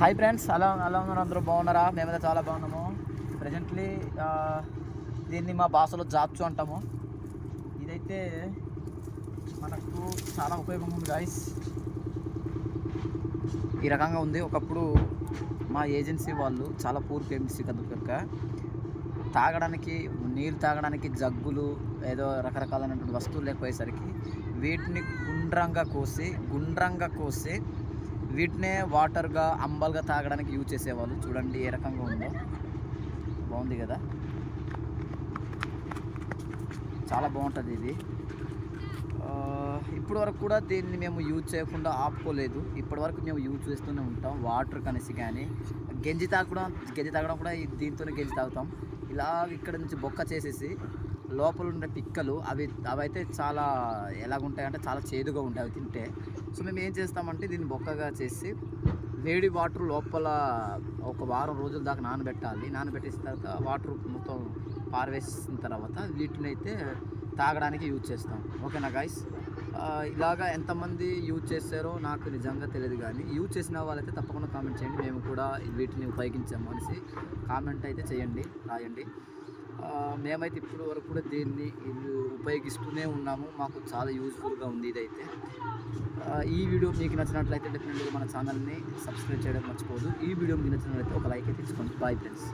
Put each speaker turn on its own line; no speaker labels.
Hi friends, అలా అలా ఉన్నారు అందరూ బాగున్నారా? మేమైతే చాలా బాగున్నాము. ప్రజెంట్లీ దీన్ని మా భాషలో జాబ్చు అంటాము. ఇదైతే మనకు చాలా ఉపయోగం ఉంది గాయస్. ఈ రకంగా ఉంది. ఒకప్పుడు మా ఏజెన్సీ వాళ్ళు చాలా పూర్ ఏజెన్సీ కదా, తాగడానికి నీళ్ళు తాగడానికి జగ్గులు ఏదో రకరకాలైనటువంటి వస్తువులు లేకపోయేసరికి వీటిని గుండ్రంగా కోసి వీటినే వాటర్గా అంబల్గా తాగడానికి యూజ్ చేసేవాళ్ళు. చూడండి ఏ రకంగా ఉందో, బాగుంది కదా, చాలా బాగుంటుంది ఇది. ఇప్పటి వరకు కూడా దీన్ని మేము యూజ్ చేయకుండా ఆపుకోలేదు. ఇప్పటి వరకు మేము యూజ్ చేస్తూనే ఉంటాం. వాటర్ కనేసి కానీ గంజి తాగడం కూడా దీంతోనే గంజి తాగుతాం. ఇలా ఇక్కడ నుంచి బొక్క చేసేసి లోపల ఉండే పిక్కలు అవైతే చాలా ఎలాగుంటాయంటే చాలా చేదుగా ఉంటాయి అవి తింటే. సో మేము ఏం చేస్తామంటే దీన్ని బొక్కగా చేసి వేడి వాటర్ లోపల ఒక వారం రోజుల దాకా నానబెట్టేసిన తర్వాత వాటర్ మొత్తం పారవేసిన తర్వాత వీటిని అయితే తాగడానికి యూజ్ చేస్తాం. ఓకేనా గాయస్? ఇలాగా ఎంతమంది యూజ్ చేస్తారో నాకు నిజంగా తెలియదు, కానీ యూజ్ చేసిన వాళ్ళైతే తప్పకుండా కామెంట్ చేయండి. మేము కూడా వీటిని ఉపయోగించాము అనేసి కామెంట్ అయితే రాయండి. మేమైతే ఇప్పుడు వరకు కూడా దీన్ని ఉపయోగిస్తూనే ఉన్నాము. మాకు చాలా యూజ్ఫుల్గా ఉంది ఇదైతే. ఈ వీడియో మీకు నచ్చినట్లయితే డెఫినెట్గా మన ఛానల్ని సబ్స్క్రైబ్ చేయడం మర్చిపోదు. ఈ వీడియో మీకు నచ్చినట్లయితే ఒక లైక్ అయితే తీసుకోండి. Boy friends.